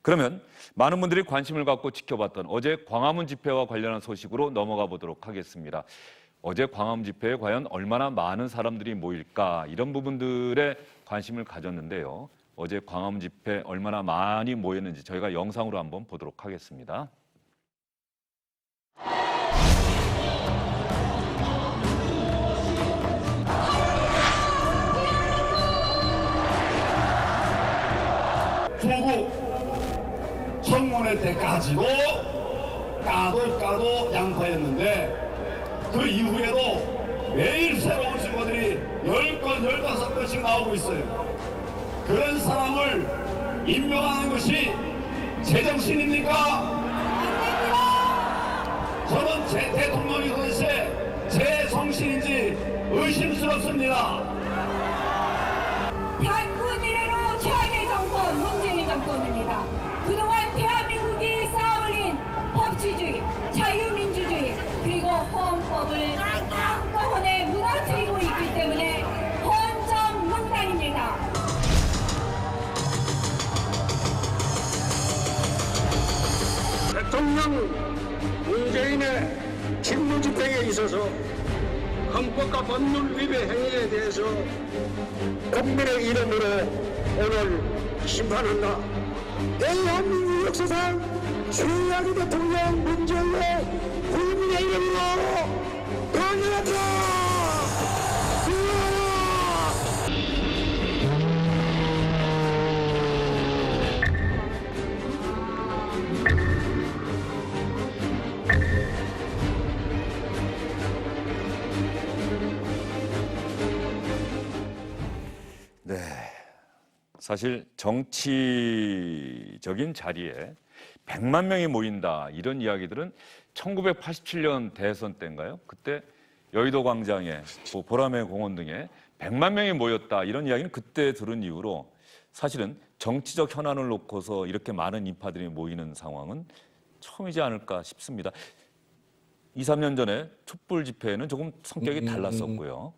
그러면 많은 분들이 관심을 갖고 지켜봤던 어제 광화문 집회와 관련한 소식으로 넘어가 보도록 하겠습니다. 어제 광화문 집회에 과연 얼마나 많은 사람들이 모일까 이런 부분들에 관심을 가졌는데요. 어제 광화문 집회 얼마나 많이 모였는지 저희가 영상으로 한번 보도록 하겠습니다. 조국 청문회 때까지도 까도 양파였는데 그 이후에도 매일 새로운 증거들이 10건, 15건씩 나오고 있어요. 그런 사람을 임명하는 것이 제정신입니까? 저는 제 대통령이 도대체 제 정신인지 의심스럽습니다. 단군 이래로 최악의 정권, 문재인 정권입니다. 그동안 대한민국이 쌓아올린 법치주의, 자유민주주의, 그리고 헌법을 한꺼번에 무너뜨리고 있기 때문에 헌정농단입니다. 대통령 문재인의 직무 집행에 있어서 헌법과 법률 위배 행위에 대해서 국민의 이름으로 오늘 심판한다. 대한민국 역사상 최악의 대통령 문재인의 국민의 이름으로 변호한다. 네, 사실 정치적인 자리에 100만 명이 모인다 이런 이야기들은 1987년 대선 때인가요? 그때 여의도 광장에 보라매 공원 등에 100만 명이 모였다 이런 이야기는 그때 들은 이후로 사실은 정치적 현안을 놓고서 이렇게 많은 인파들이 모이는 상황은 처음이지 않을까 싶습니다. 2, 3년 전에 촛불 집회는 조금 성격이 달랐었고요.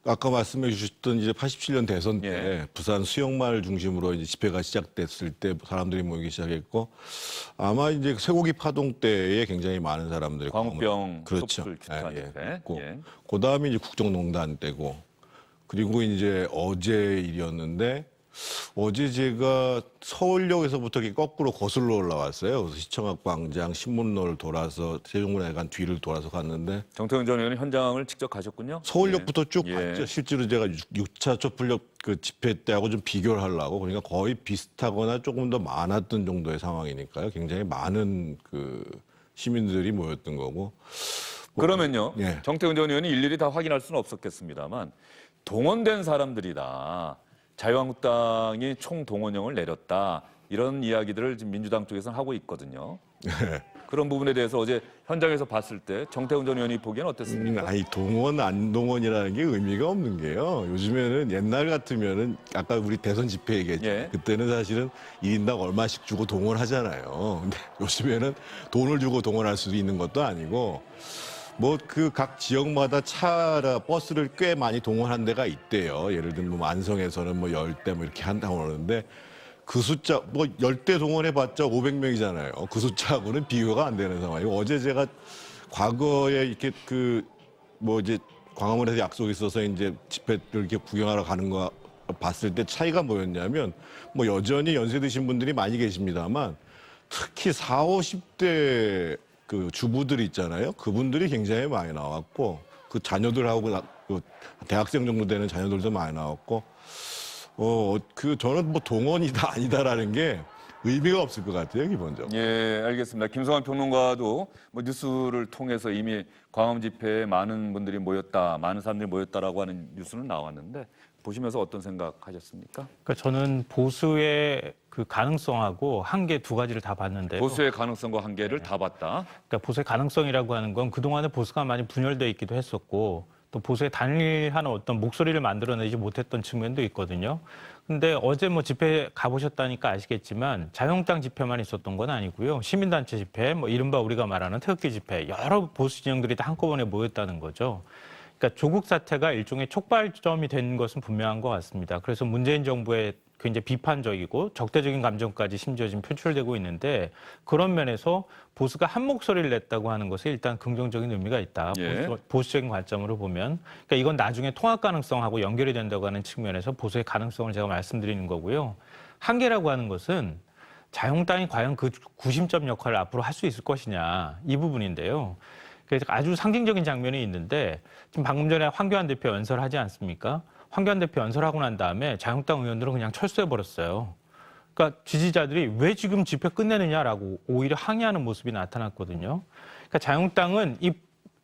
아까 말씀해 주셨던 이제 87년 대선 때 예. 부산 수영마을 중심으로 이제 집회가 시작됐을 때 사람들이 모이기 시작했고 아마 이제 쇠고기 파동 때에 굉장히 많은 사람들이 광우병 그렇죠. 촛불 규탄 집회. 예. 그다음에 이제 국정농단 때고 그리고 이제 어제 일이었는데 어제 제가 서울역에서부터 이렇게 거꾸로 거슬러 올라왔어요. 그래서 시청각 광장, 신문로를 돌아서 세종문화회관 뒤를 돌아서 갔는데 정태훈 전 의원이 현장을 직접 가셨군요. 서울역부터 쭉 예. 봤죠. 실제로 제가 6차 촛불역 그 집회 때하고 좀 비교를 하려고 그러니까 거의 비슷하거나 조금 더 많았던 정도의 상황이니까요. 굉장히 많은 그 시민들이 모였던 거고. 그러면요. 예. 정태훈 전 의원이 일일이 다 확인할 수는 없었겠습니다만 동원된 사람들이다. 자유한국당이 총동원령을 내렸다. 이런 이야기들을 지금 민주당 쪽에서는 하고 있거든요. 그런 부분에 대해서 어제 현장에서 봤을 때 정태훈 전 의원이 보기에는 어땠습니까? 아니 동원 안 동원이라는 게 의미가 없는 게요. 요즘에는 옛날 같으면은 아까 우리 대선 집회 얘기했죠. 예. 그때는 사실은 1인당 얼마씩 주고 동원하잖아요. 근데 요즘에는 돈을 주고 동원할 수도 있는 것도 아니고 뭐 그 각 지역마다 차라 버스를 꽤 많이 동원한 데가 있대요. 예를 들면 뭐 안성에서는 뭐 10대 뭐 이렇게 한다고 그러는데 그 숫자 뭐 10대 동원해봤자 500명이잖아요. 그 숫자하고는 비교가 안 되는 상황이고 어제 제가 과거에 이렇게 그 뭐 이제 광화문에서 약속이 있어서 이제 집회를 이렇게 구경하러 가는 거 봤을 때 차이가 뭐였냐면 뭐 여전히 연세 드신 분들이 많이 계십니다만 특히 40, 50대 그 주부들 있잖아요. 그분들이 굉장히 많이 나왔고 그 자녀들하고 그 대학생 정도 되는 자녀들도 많이 나왔고 그 저는 뭐 동원이다 아니다라는 게 의미가 없을 것 같아요, 기본적으로. 예, 알겠습니다. 김성환 평론가도 뭐 뉴스를 통해서 이미 광화문 집회에 많은 분들이 모였다, 많은 사람들이 모였다라고 하는 뉴스는 나왔는데 보시면서 어떤 생각하셨습니까? 그러니까 저는 보수의 그 가능성하고 한계 두 가지를 다 봤는데요. 보수의 가능성과 한계를 다 봤다. 그러니까 보수의 가능성이라고 하는 건 그동안에 보수가 많이 분열되어 있기도 했었고 또 보수의 단일한 어떤 목소리를 만들어내지 못했던 측면도 있거든요. 근데 어제 뭐 집회 가보셨다니까 아시겠지만 자유한국당 집회만 있었던 건 아니고요. 시민단체 집회, 뭐 이른바 우리가 말하는 태극기 집회, 여러 보수 진영들이 다 한꺼번에 모였다는 거죠. 그러니까 조국 사태가 일종의 촉발점이 된 것은 분명한 것 같습니다. 그래서 문재인 정부의 굉장히 비판적이고 적대적인 감정까지 심지어 지금 표출되고 있는데 그런 면에서 보수가 한 목소리를 냈다고 하는 것에 일단 긍정적인 의미가 있다. 예. 보수적인 관점으로 보면. 그러니까 이건 나중에 통합 가능성하고 연결이 된다고 하는 측면에서 보수의 가능성을 제가 말씀드리는 거고요. 한계라고 하는 것은 자유한국당이 과연 그 구심점 역할을 앞으로 할 수 있을 것이냐 이 부분인데요. 그래서 아주 상징적인 장면이 있는데 지금 방금 전에 황교안 대표 연설하지 않습니까? 황교안 대표 연설하고 난 다음에 자유한국당 의원들은 그냥 철수해버렸어요. 그러니까 지지자들이 왜 지금 집회 끝내느냐라고 오히려 항의하는 모습이 나타났거든요. 그러니까 자유한국당은 이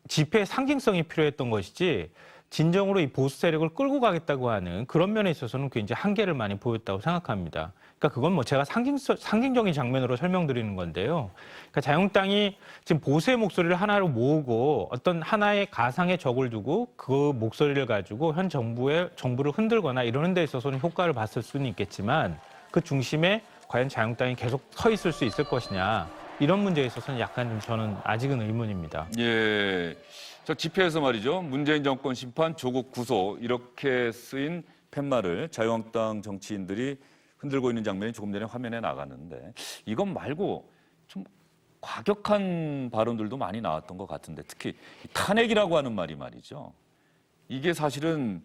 집회의 상징성이 필요했던 것이지 진정으로 이 보수 세력을 끌고 가겠다고 하는 그런 면에 있어서는 굉장히 한계를 많이 보였다고 생각합니다. 그러니까 그건 뭐 제가 상징적인 장면으로 설명드리는 건데요. 그러니까 자유한국당이 지금 보수의 목소리를 하나로 모으고 어떤 하나의 가상의 적을 두고 그 목소리를 가지고 현 정부를 흔들거나 이러는 데 있어서는 효과를 봤을 수는 있겠지만 그 중심에 과연 자유한국당이 계속 서 있을 수 있을 것이냐 이런 문제에 있어서는 약간 좀 저는 아직은 의문입니다. 예. 저 집회에서 말이죠. 문재인 정권 심판, 조국 구속 이렇게 쓰인 팻말을 자유한국당 정치인들이 흔들고 있는 장면이 조금 전에 화면에 나갔는데 이것 말고 좀 과격한 발언들도 많이 나왔던 것 같은데 특히 탄핵이라고 하는 말이 말이죠. 이게 사실은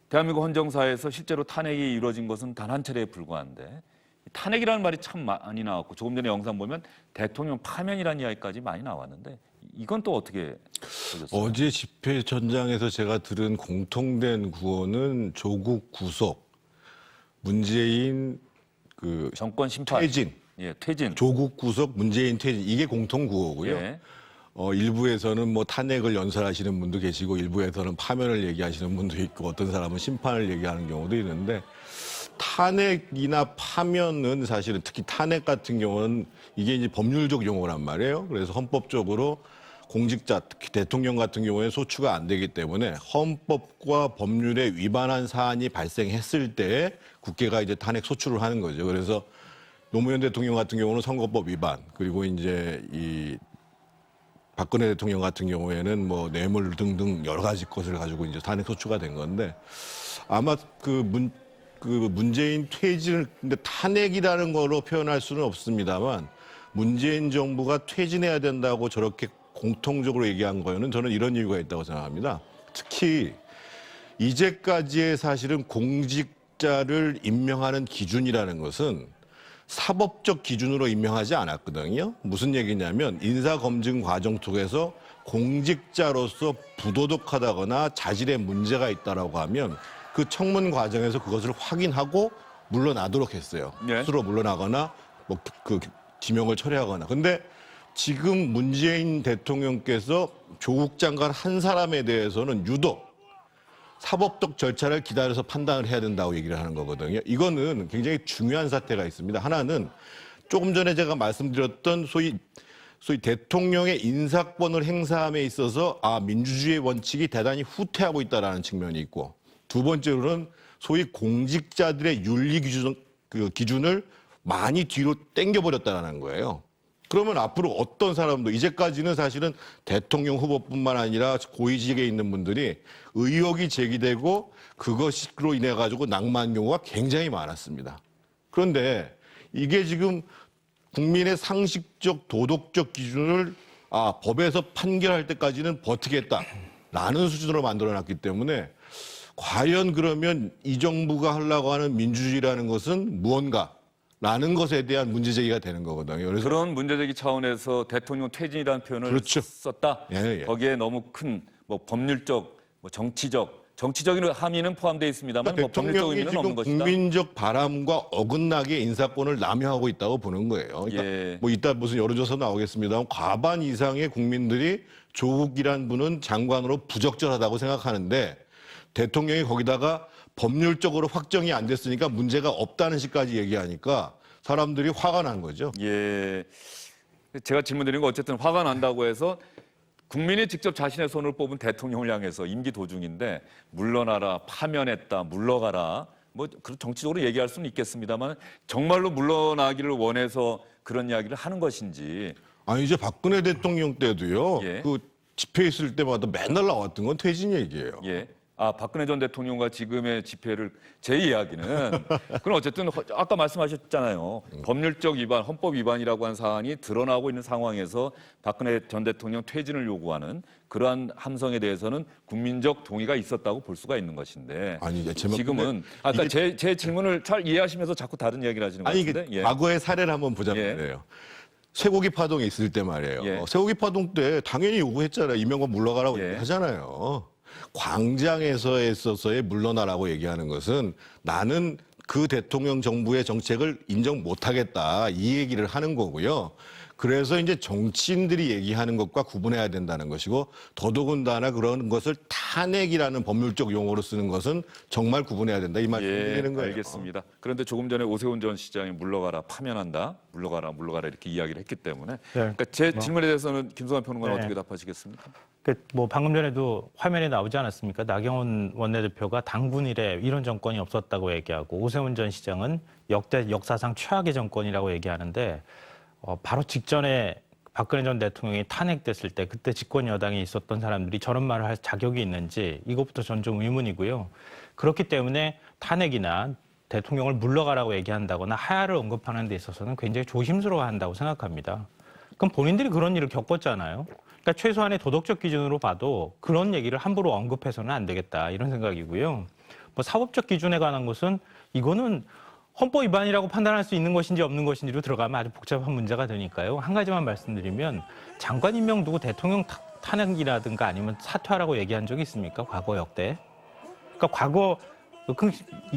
대한민국 헌정사에서 실제로 탄핵이 이루어진 것은 단 한 차례에 불과한데 탄핵이라는 말이 참 많이 나왔고 조금 전에 영상 보면 대통령 파면이라는 이야기까지 많이 나왔는데 이건 또 어떻게 보셨어요? 어제 집회 전장에서 제가 들은 공통된 구호는 조국 구속, 문재인 그 정권 심판, 퇴진, 예, 퇴진, 조국 구속, 문재인 퇴진 이게 공통 구호고요. 예. 일부에서는 뭐 탄핵을 연설하시는 분도 계시고 일부에서는 파면을 얘기하시는 분도 있고 어떤 사람은 심판을 얘기하는 경우도 있는데 탄핵이나 파면은 사실은 특히 탄핵 같은 경우는 이게 이제 법률적 용어란 말이에요. 그래서 헌법적으로 공직자, 특히 대통령 같은 경우에 소추가 안 되기 때문에 헌법과 법률에 위반한 사안이 발생했을 때 국회가 이제 탄핵 소추를 하는 거죠. 그래서 노무현 대통령 같은 경우는 선거법 위반, 그리고 이제 이 박근혜 대통령 같은 경우에는 뭐 뇌물 등등 여러 가지 것을 가지고 이제 탄핵 소추가 된 건데 아마 그 문재인 퇴진을 근데 탄핵이라는 거로 표현할 수는 없습니다만 문재인 정부가 퇴진해야 된다고 저렇게 공통적으로 얘기한 거에는 저는 이런 이유가 있다고 생각합니다. 특히 이제까지의 사실은 공직자를 임명하는 기준이라는 것은 사법적 기준으로 임명하지 않았거든요. 무슨 얘기냐면 인사검증 과정 속에서 공직자로서 부도덕하다거나 자질에 문제가 있다라고 하면 그 청문 과정에서 그것을 확인하고 물러나도록 했어요. 네. 스스로 물러나거나 뭐 그 지명을 철회하거나. 근데 지금 문재인 대통령께서 조국 장관 한 사람에 대해서는 유독 사법적 절차를 기다려서 판단을 해야 된다고 얘기를 하는 거거든요. 이거는 굉장히 중요한 사태가 있습니다. 하나는 조금 전에 제가 말씀드렸던 소위 대통령의 인사권을 행사함에 있어서 민주주의의 원칙이 대단히 후퇴하고 있다는 측면이 있고 두 번째로는 소위 공직자들의 윤리 기준을 많이 뒤로 당겨버렸다는 거예요. 그러면 앞으로 어떤 사람도 이제까지는 사실은 대통령 후보뿐만 아니라 고위직에 있는 분들이 의혹이 제기되고 그것으로 인해 가지고 낙마한 경우가 굉장히 많았습니다. 그런데 이게 지금 국민의 상식적 도덕적 기준을 법에서 판결할 때까지는 버티겠다라는 수준으로 만들어놨기 때문에 과연 그러면 이 정부가 하려고 하는 민주주의라는 것은 무언가라는 것에 대한 문제제기가 되는 거거든요. 그래서 그런 문제제기 차원에서 대통령 퇴진이라는 표현을 그렇죠. 썼다. 예, 예. 거기에 너무 큰 뭐 법률적, 뭐 정치적인 함의는 포함되어 있습니다만 뭐 법률적 대통령이 의미는 지금 없는 것이다. 국민적 바람과 어긋나게 인사권을 남용하고 있다고 보는 거예요. 그러니까 예. 뭐 이따 무슨 여론조사 나오겠습니다만 과반 이상의 국민들이 조국이란 분은 장관으로 부적절하다고 생각하는데 대통령이 거기다가 법률적으로 확정이 안 됐으니까 문제가 없다는 식까지 얘기하니까 사람들이 화가 난 거죠. 예. 제가 질문드린 거 어쨌든 화가 난다고 해서 국민이 직접 자신의 손을 뽑은 대통령을 향해서 임기 도중인데 물러나라, 파면했다, 물러가라. 뭐 정치적으로 얘기할 수는 있겠습니다만 정말로 물러나기를 원해서 그런 이야기를 하는 것인지. 이제 박근혜 대통령 때도요. 예. 그 집회 있을 때마다 맨날 나왔던 건 퇴진 얘기예요. 예. 박근혜 전 대통령과 지금의 집회를 제 이야기는 그럼 어쨌든 아까 말씀하셨잖아요. 법률적 위반, 헌법 위반이라고 한 사안이 드러나고 있는 상황에서 박근혜 전 대통령 퇴진을 요구하는 그러한 함성에 대해서는 국민적 동의가 있었다고 볼 수가 있는 것인데 아니, 제 말- 지금은 아까 제 질문을 잘 이해하시면서 자꾸 다른 이야기를 하시는 것 아니 같은데 이게 과거의 사례를 한번 보자면 예. 그래요. 쇠고기 파동이 있을 때 말이에요. 예. 쇠고기 파동 때 당연히 요구했잖아요. 이명박 물러가라고 예. 얘기하잖아요. 광장에서 있어서의 물러나라고 얘기하는 것은 나는 그 대통령 정부의 정책을 인정 못하겠다 이 얘기를 하는 거고요. 그래서 이제 정치인들이 얘기하는 것과 구분해야 된다는 것이고 더더군다나 그런 것을 탄핵이라는 법률적 용어로 쓰는 것은 정말 구분해야 된다 이 말씀드리는 거예요. 알겠습니다. 그런데 조금 전에 오세훈 전 시장이 물러가라, 파면한다, 물러가라 이렇게 이야기를 했기 때문에 그러니까 제 질문에 대해서는 김성환 평론가는 네. 어떻게 답하시겠습니까? 뭐 방금 전에도 화면에 나오지 않았습니까? 나경원 원내대표가 당군 이래 이런 정권이 없었다고 얘기하고 오세훈 전 시장은 역대 역사상 최악의 정권이라고 얘기하는데 바로 직전에 박근혜 전 대통령이 탄핵됐을 때 그때 집권 여당에 있었던 사람들이 저런 말을 할 자격이 있는지 이것부터 전 좀 의문이고요. 그렇기 때문에 탄핵이나 대통령을 물러가라고 얘기한다거나 하야를 언급하는 데 있어서는 굉장히 조심스러워한다고 생각합니다. 그럼 본인들이 그런 일을 겪었잖아요. 그러니까 최소한의 도덕적 기준으로 봐도 그런 얘기를 함부로 언급해서는 안 되겠다 이런 생각이고요. 뭐 사법적 기준에 관한 것은 이거는 헌법 위반이라고 판단할 수 있는 것인지 없는 것인지로 들어가면 아주 복잡한 문제가 되니까요. 한 가지만 말씀드리면 장관 임명 두고 대통령 탄핵이라든가 아니면 사퇴하라고 얘기한 적이 있습니까? 과거 역대. 그러니까 과거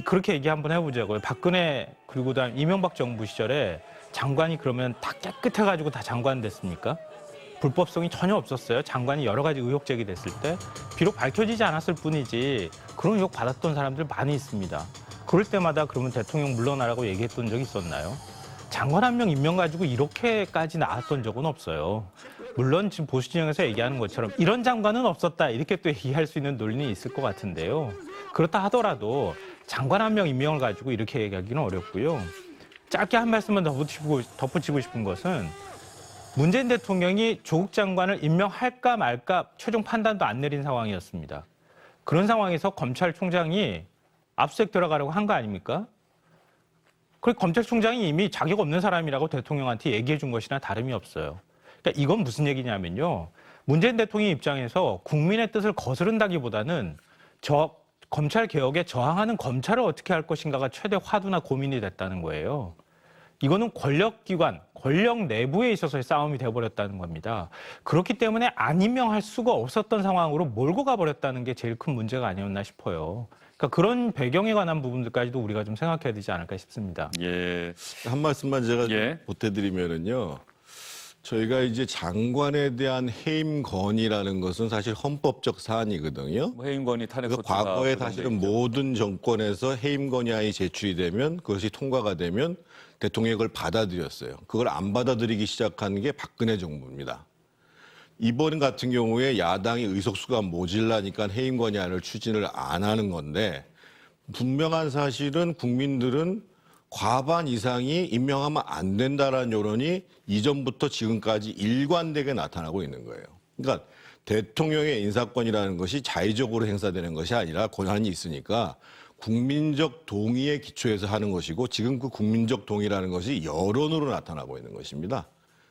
그렇게 얘기 한번 해보자고요. 박근혜 그리고 그다음 이명박 정부 시절에 장관이 그러면 다 깨끗해가지고 다 장관 됐습니까? 불법성이 전혀 없었어요. 장관이 여러 가지 의혹 제기됐을 때 비록 밝혀지지 않았을 뿐이지 그런 의혹 받았던 사람들 많이 있습니다. 그럴 때마다 그러면 대통령 물러나라고 얘기했던 적이 있었나요? 장관 한 명 임명 가지고 이렇게까지 나왔던 적은 없어요. 물론 지금 보수 진영에서 얘기하는 것처럼 이런 장관은 없었다 이렇게 또 얘기할 수 있는 논리는 있을 것 같은데요. 그렇다 하더라도 장관 한 명 임명을 가지고 이렇게 얘기하기는 어렵고요. 짧게 한 말씀만 덧붙이고 싶은 것은 문재인 대통령이 조국 장관을 임명할까 말까 최종 판단도 안 내린 상황이었습니다. 그런 상황에서 검찰총장이 압수수색 들어가려고 한 거 아닙니까? 그리고 검찰총장이 이미 자격 없는 사람이라고 대통령한테 얘기해 준 것이나 다름이 없어요. 그러니까 이건 무슨 얘기냐면요. 문재인 대통령 입장에서 국민의 뜻을 거스른다기보다는 검찰 개혁에 저항하는 검찰을 어떻게 할 것인가가 최대 화두나 고민이 됐다는 거예요. 이거는 권력기관, 권력 내부에 있어서의 싸움이 돼버렸다는 겁니다. 그렇기 때문에 안 임명할 수가 없었던 상황으로 몰고 가버렸다는 게 제일 큰 문제가 아니었나 싶어요. 그러니까 그런 배경에 관한 부분들까지도 우리가 좀 생각해야 되지 않을까 싶습니다. 예. 한 말씀만 제가 예. 보태드리면은요. 저희가 이제 장관에 대한 해임 건의라는 것은 사실 헌법적 사안이거든요. 뭐 해임건이 탄핵 그래서 소추가 과거에 구성돼 사실은 있죠. 모든 정권에서 해임 건의안이 제출이 되면 그것이 통과가 되면 대통령이 그걸 받아들였어요. 그걸 안 받아들이기 시작한 게 박근혜 정부입니다. 이번 같은 경우에 야당이 의석수가 모질라니까 해임 건의안을 추진을 안 하는 건데 분명한 사실은 국민들은 과반 이상이 임명하면 안 된다라는 여론이 이전부터 지금까지 일관되게 나타나고 있는 거예요. 그러니까 대통령의 인사권이라는 것이 자의적으로 행사되는 것이 아니라 권한이 있으니까 국민적 동의에 기초해서 하는 것이고 지금 그 국민적 동의라는 것이 여론으로 나타나고 있는 것입니다.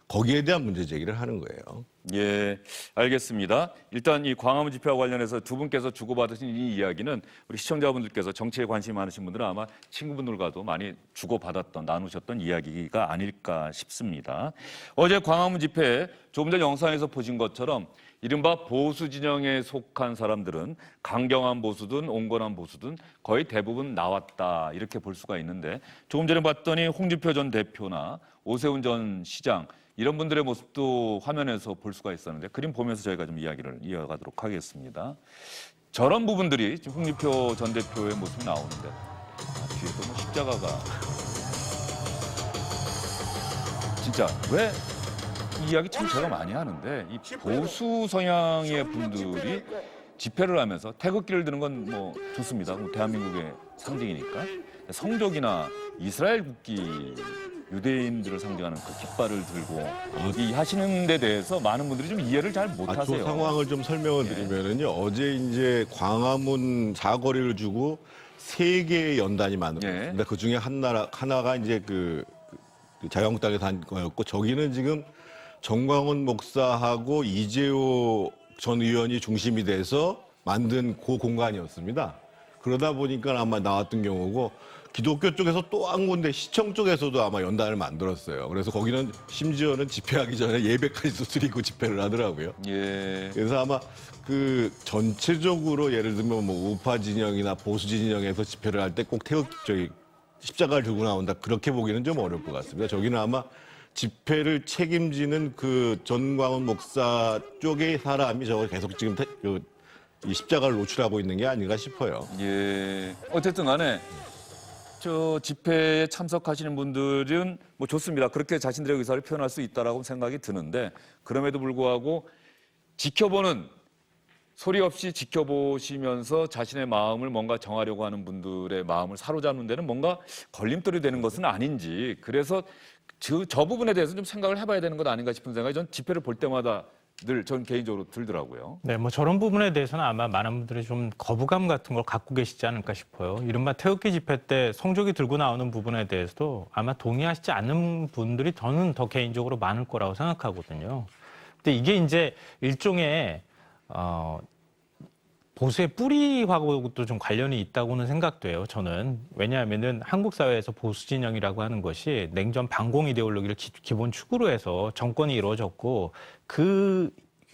거기에 대한 문제 제기를 하는 거예요. 예, 알겠습니다. 일단 이 광화문 집회와 관련해서 두 분께서 주고받으신 이 이야기는 우리 시청자분들께서 정치에 관심이 많으신 분들은 아마 친구분들과도 많이 주고받았던, 나누셨던 이야기가 아닐까 싶습니다. 어제 광화문 집회 조금 전 영상에서 보신 것처럼 이른바 보수 진영에 속한 사람들은 강경한 보수든 온건한 보수든 거의 대부분 나왔다 이렇게 볼 수가 있는데 조금 전에 봤더니 홍준표 전 대표나 오세훈 전 시장 이런 분들의 모습도 화면에서 볼 수가 있었는데 그림 보면서 저희가 좀 이야기를 이어가도록 하겠습니다. 저런 부분들이 지금 홍준표 전 대표의 모습이 나오는데 뒤에도 뭐 십자가가 진짜 왜 이 이야기 참 제가 많이 하는데 이 보수 성향의 분들이 집회를 하면서 태극기를 드는 건 뭐 좋습니다. 뭐 대한민국의 상징이니까 성적이나 이스라엘 국기 유대인들을 상징하는 그 깃발을 들고 이 하시는 데 대해서 많은 분들이 좀 이해를 잘 저 못하세요. 상황을 좀 설명을 드리면은요. 어제 이제 광화문 사거리를 주고 3개의 연단이 만들어졌습니다. 그 중에 하나가 이제 그 자유한국당에 단 거였고, 저기는 지금 정광훈 목사하고 이재호 전 의원이 중심이 돼서 만든 그 공간이었습니다. 그러다 보니까 아마 나왔던 경우고, 기독교 쪽에서 또 한 군데 시청 쪽에서도 아마 연단을 만들었어요. 그래서 거기는 심지어는 집회하기 전에 예배까지도 드리고 집회를 하더라고요. 예. 그래서 아마 그 전체적으로 예를 들면 뭐 우파 진영이나 보수 진영에서 집회를 할 때 꼭 십자가를 들고 나온다, 그렇게 보기는 좀 어려울 것 같습니다. 저기는 아마 집회를 책임지는 그 전광훈 목사 쪽의 사람이 저걸 계속 지금 이 십자가를 노출하고 있는 게 아닌가 싶어요. 예. 어쨌든 간에 저 집회에 참석하시는 분들은 뭐 좋습니다. 그렇게 자신들의 의사를 표현할 수 있다라고 생각이 드는데, 그럼에도 불구하고 지켜보는, 소리 없이 지켜보시면서 자신의 마음을 뭔가 정하려고 하는 분들의 마음을 사로잡는 데는 뭔가 걸림돌이 되는 것은 아닌지, 그래서 저 부분에 대해서 좀 생각을 해봐야 되는 것 아닌가 싶은 생각이 전 집회를 볼 때마다 늘 전 개인적으로 들더라고요. 네, 뭐 저런 부분에 대해서는 아마 많은 분들이 좀 거부감 같은 걸 갖고 계시지 않을까 싶어요. 이른바 태극기 집회 때 성조기 들고 나오는 부분에 대해서도 아마 동의하시지 않는 분들이 저는 더 개인적으로 많을 거라고 생각하거든요. 근데 이게 이제 일종의 보수의 뿌리하고도 좀 관련이 있다고는 생각돼요, 저는. 왜냐하면은 한국 사회에서 보수 진영이라고 하는 것이 냉전 반공 이데올로기를 기본 축으로 해서 정권이 이루어졌고, 그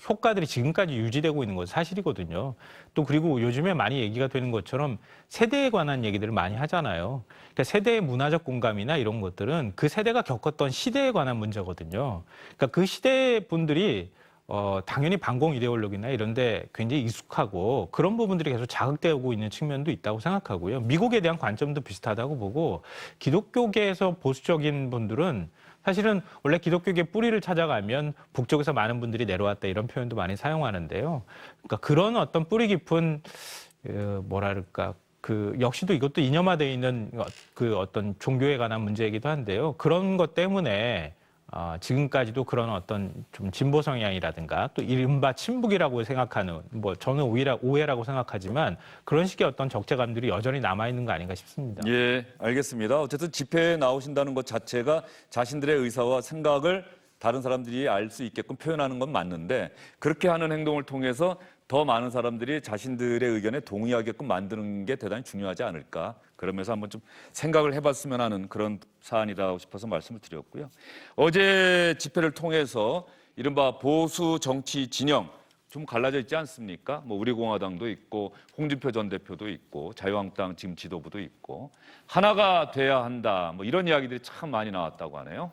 효과들이 지금까지 유지되고 있는 것은 사실이거든요. 또 그리고 요즘에 많이 얘기가 되는 것처럼 세대에 관한 얘기들을 많이 하잖아요. 그러니까 세대의 문화적 공감이나 이런 것들은 그 세대가 겪었던 시대에 관한 문제거든요. 그러니까 그 시대 분들이 당연히 반공 이데올로기나 이런 데 굉장히 익숙하고 그런 부분들이 계속 자극되고 있는 측면도 있다고 생각하고요. 미국에 대한 관점도 비슷하다고 보고, 기독교계에서 보수적인 분들은 사실은 원래 기독교계 뿌리를 찾아가면 북쪽에서 많은 분들이 내려왔다, 이런 표현도 많이 사용하는데요. 그러니까 그런 어떤 뿌리 깊은 뭐랄까, 그 역시도 이것도 이념화되어 있는 그 어떤 종교에 관한 문제이기도 한데요. 그런 것 때문에 지금까지도 그런 어떤 좀 진보 성향이라든가 또 이른바 친북이라고 생각하는, 뭐 저는 오해라고 생각하지만 그런 식의 어떤 적재감들이 여전히 남아있는 거 아닌가 싶습니다. 예, 알겠습니다. 어쨌든 집회에 나오신다는 것 자체가 자신들의 의사와 생각을 다른 사람들이 알 수 있게끔 표현하는 건 맞는데, 그렇게 하는 행동을 통해서 더 많은 사람들이 자신들의 의견에 동의하게끔 만드는 게 대단히 중요하지 않을까. 그러면서 한번 좀 생각을 해봤으면 하는 그런 사안이다 싶어서 말씀을 드렸고요. 어제 집회를 통해서 이른바 보수 정치 진영 좀 갈라져 있지 않습니까? 뭐 우리공화당도 있고 홍준표 전 대표도 있고 자유한국당 지금 지도부도 있고 하나가 돼야 한다, 뭐 이런 이야기들이 참 많이 나왔다고 하네요.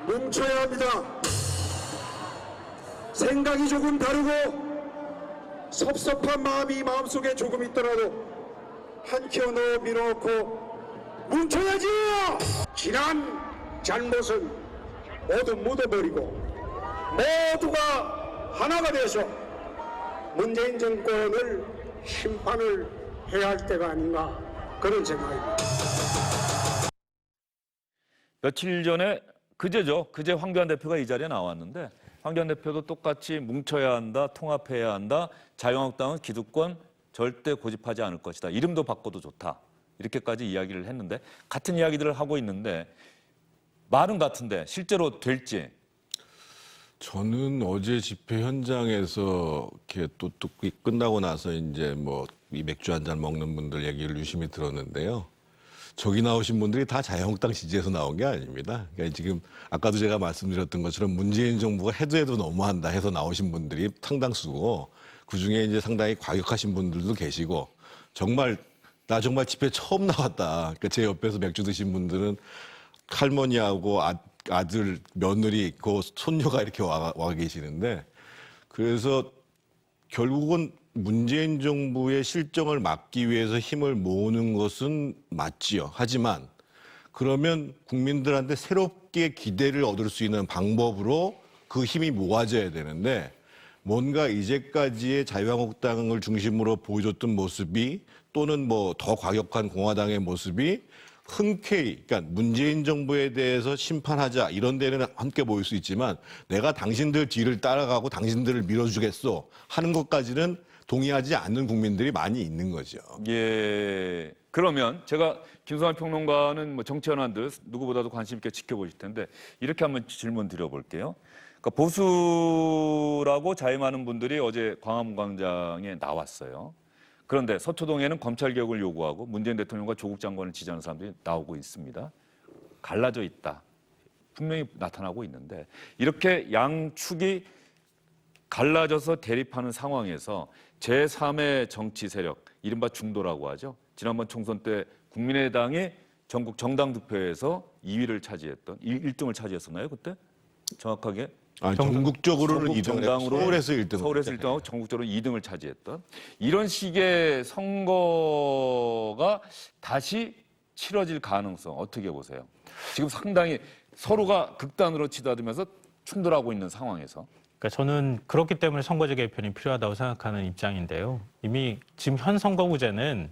뭉쳐야 합니다. 생각이 조금 다르고 섭섭한 마음이 마음속에 조금 있더라도 한 켜 넣어 밀어놓고 뭉쳐야지! 지난 잘못은 모두 묻어버리고 모두가 하나가 돼서 문재인 정권을 심판을 해야 할 때가 아닌가, 그런 생각입니다. 며칠 전에 그제 황교안 대표가 이 자리에 나왔는데, 황교안 대표도 똑같이 뭉쳐야 한다, 통합해야 한다, 자유한국당은 기득권 절대 고집하지 않을 것이다, 이름도 바꿔도 좋다, 이렇게까지 이야기를 했는데, 같은 이야기들을 하고 있는데 말은 같은데 실제로 될지. 저는 어제 집회 현장에서 이렇게 또 끝나고 나서 이제 뭐 이 맥주 한 잔 먹는 분들 얘기를 유심히 들었는데요. 저기 나오신 분들이 다 자유한국당 지지해서 나온 게 아닙니다. 그러니까 지금 아까도 제가 말씀드렸던 것처럼 문재인 정부가 해도 너무한다 해서 나오신 분들이 상당수고, 그중에 이제 상당히 과격하신 분들도 계시고, 나 정말 집회 처음 나왔다. 그러니까 제 옆에서 맥주 드신 분들은 할머니하고 아들, 며느리 있고 손녀가 이렇게 와 계시는데, 그래서 결국은 문재인 정부의 실정을 막기 위해서 힘을 모으는 것은 맞지요. 하지만 그러면 국민들한테 새롭게 기대를 얻을 수 있는 방법으로 그 힘이 모아져야 되는데, 뭔가 이제까지의 자유한국당을 중심으로 보여줬던 모습이, 또는 뭐 더 과격한 공화당의 모습이 흔쾌히, 그러니까 문재인 정부에 대해서 심판하자 이런 데는 함께 모일 수 있지만 내가 당신들 뒤를 따라가고 당신들을 밀어주겠소 하는 것까지는 동의하지 않는 국민들이 많이 있는 거죠. 예. 그러면 제가 김성환 평론가는 뭐 정치 현안들 누구보다도 관심 있게 지켜보실 텐데 이렇게 한번 질문 드려볼게요. 그러니까 보수라고 자임하는 분들이 어제 광화문 광장에 나왔어요. 그런데 서초동에는 검찰 개혁을 요구하고 문재인 대통령과 조국 장관을 지지하는 사람들이 나오고 있습니다. 갈라져 있다. 분명히 나타나고 있는데 이렇게 양축이 갈라져서 대립하는 상황에서 제3의 정치 세력, 이른바 중도라고 하죠. 지난번 총선 때 국민의당이 전국 정당 득표에서 2위를 차지했던 1등을 차지했었나요? 그때? 정확하게? 전국적으로는 전국 2등을 정당으로 서울에서 1등. 서울에서 1등하고 전국적으로 2등을 차지했던 이런 식의 선거가 다시 치러질 가능성 어떻게 보세요? 지금 상당히 서로가 극단으로 치닫으면서 충돌하고 있는 상황에서. 그러니까 저는 그렇기 때문에 선거제 개편이 필요하다고 생각하는 입장인데요. 이미 지금 현 선거구제는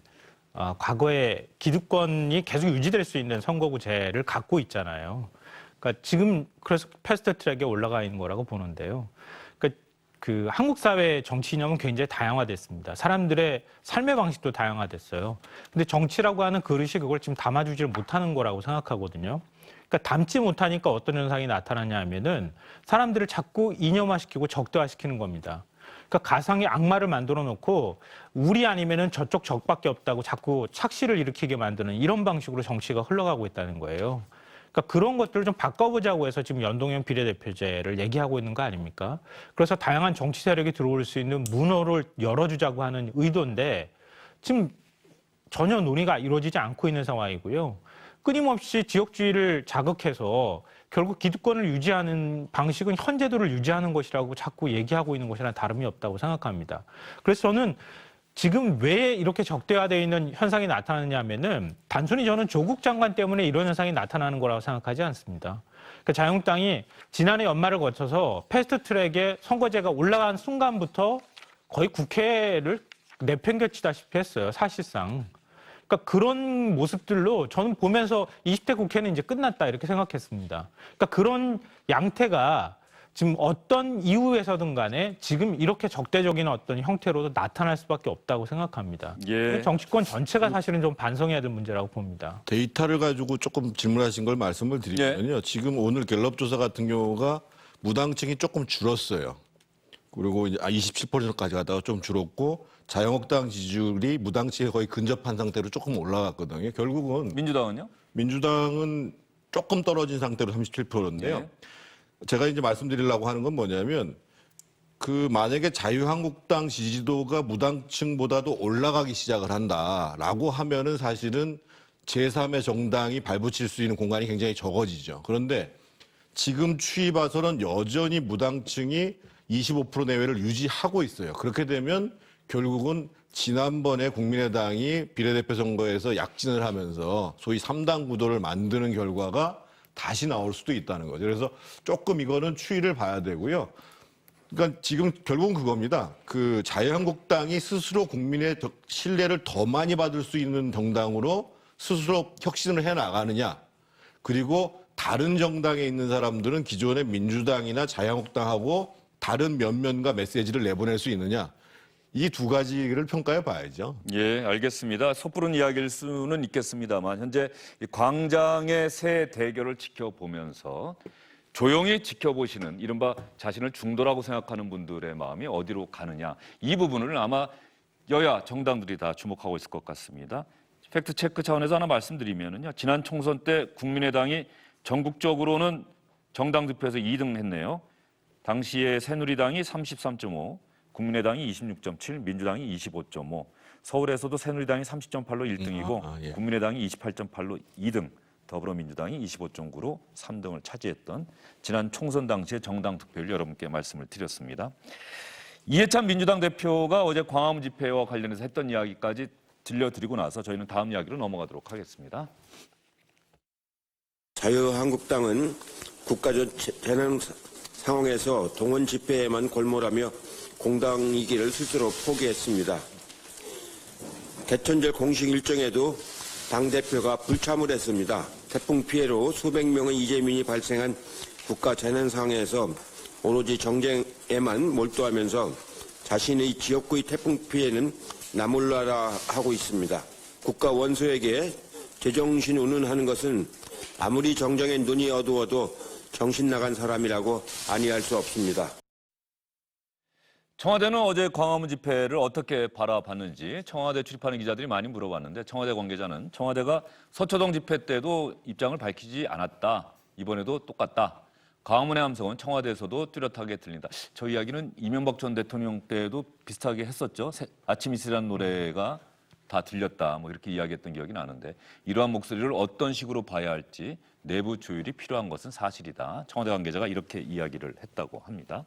과거에 기득권이 계속 유지될 수 있는 선거구제를 갖고 있잖아요. 그러니까 지금 그래서 패스트트랙에 올라가 있는 거라고 보는데요. 그러니까 그 한국 사회 정치 이념은 굉장히 다양화됐습니다. 사람들의 삶의 방식도 다양화됐어요. 근데 정치라고 하는 그릇이 그걸 지금 담아주지를 못하는 거라고 생각하거든요. 그러니까 담지 못하니까 어떤 현상이 나타나냐 하면은 사람들을 자꾸 이념화시키고 적대화시키는 겁니다. 그러니까 가상의 악마를 만들어 놓고 우리 아니면은 저쪽 적밖에 없다고 자꾸 착시를 일으키게 만드는 이런 방식으로 정치가 흘러가고 있다는 거예요. 그러니까 그런 것들을 좀 바꿔보자고 해서 지금 연동형 비례대표제를 얘기하고 있는 거 아닙니까? 그래서 다양한 정치 세력이 들어올 수 있는 문호를 열어주자고 하는 의도인데 지금 전혀 논의가 이루어지지 않고 있는 상황이고요. 끊임없이 지역주의를 자극해서 결국 기득권을 유지하는 방식은 현 제도를 유지하는 것이라고 자꾸 얘기하고 있는 것이랑 다름이 없다고 생각합니다. 그래서 저는 지금 왜 이렇게 적대화되어 있는 현상이 나타나느냐 하면은 단순히 저는 조국 장관 때문에 이런 현상이 나타나는 거라고 생각하지 않습니다. 그러니까 자유한국당이 지난해 연말을 거쳐서 패스트트랙에 선거제가 올라간 순간부터 거의 국회를 내팽개치다시피 했어요, 사실상. 그러니까 그런 모습들로 저는 보면서 20대 국회는 이제 끝났다 이렇게 생각했습니다. 그러니까 그런 양태가 지금 어떤 이유에서든 간에 지금 이렇게 적대적인 어떤 형태로도 나타날 수밖에 없다고 생각합니다. 예. 정치권 전체가 사실은 좀 반성해야 될 문제라고 봅니다. 데이터를 가지고 조금 질문하신 걸 말씀을 드리면요. 지금 오늘 갤럽 조사 같은 경우가 무당층이 조금 줄었어요. 그리고 이제 27%까지 가다가 좀 줄었고 자유한국당 지지율이 무당층에 거의 근접한 상태로 조금 올라갔거든요. 결국은 민주당은요? 민주당은 조금 떨어진 상태로 37%인데요. 네. 제가 이제 말씀드리려고 하는 건 뭐냐면 그 만약에 자유한국당 지지도가 무당층보다도 올라가기 시작을 한다라고 하면은 사실은 제3의 정당이 발붙일 수 있는 공간이 굉장히 적어지죠. 그런데 지금 추이 봐서는 여전히 무당층이 25% 내외를 유지하고 있어요. 그렇게 되면 결국은 지난번에 국민의당이 비례대표 선거에서 약진을 하면서 소위 3당 구도를 만드는 결과가 다시 나올 수도 있다는 거죠. 그래서 조금 이거는 추이를 봐야 되고요. 그러니까 지금 결국은 그겁니다. 그 자유한국당이 스스로 국민의 신뢰를 더 많이 받을 수 있는 정당으로 스스로 혁신을 해 나가느냐. 그리고 다른 정당에 있는 사람들은 기존의 민주당이나 자유한국당하고 다른 면면과 메시지를 내보낼 수 있느냐. 이 두 가지를 평가해 봐야죠. 예, 알겠습니다. 섣부른 이야기일 수는 있겠습니다만 현재 이 광장의 새 대결을 지켜보면서 조용히 지켜보시는 이른바 자신을 중도라고 생각하는 분들의 마음이 어디로 가느냐. 이 부분을 아마 여야 정당들이 다 주목하고 있을 것 같습니다. 팩트체크 차원에서 하나 말씀드리면요. 지난 총선 때 국민의당이 전국적으로는 정당 득표에서 2등 했네요. 당시에 새누리당이 33.5, 국민의당이 26.7, 민주당이 25.5, 서울에서도 새누리당이 30.8로 1등이고 예. 국민의당이 28.8로 2등, 더불어민주당이 25.9로 3등을 차지했던 지난 총선 당시의 정당 득표를 여러분께 말씀을 드렸습니다. 이해찬 민주당 대표가 어제 광화문 집회와 관련해서 했던 이야기까지 들려드리고 나서 저희는 다음 이야기로 넘어가도록 하겠습니다. 자유한국당은 국가적 재난 상황에서 동원 집회에만 골몰하며 공당이기를 스스로 포기했습니다. 개천절 공식 일정에도 당대표가 불참을 했습니다. 태풍 피해로 수백 명의 이재민이 발생한 국가 재난 상황에서 오로지 정쟁에만 몰두하면서 자신의 지역구의 태풍 피해는 나몰라라 하고 있습니다. 국가 원수에게 제정신 운운하는 것은 아무리 정정의 눈이 어두워도 정신 나간 사람이라고 아니할 수 없습니다. 청와대는 어제 광화문 집회를 어떻게 바라봤는지 청와대 출입하는 기자들이 많이 물어봤는데 청와대 관계자는 청와대가 서초동 집회 때도 입장을 밝히지 않았다. 이번에도 똑같다. 광화문의 함성은 청와대에서도 뚜렷하게 들린다. 저 이야기는 이명박 전 대통령 때도 비슷하게 했었죠. 아침 이슬이라는 노래가 다 들렸다. 뭐 이렇게 이야기했던 기억이 나는데 이러한 목소리를 어떤 식으로 봐야 할지 내부 조율이 필요한 것은 사실이다. 청와대 관계자가 이렇게 이야기를 했다고 합니다.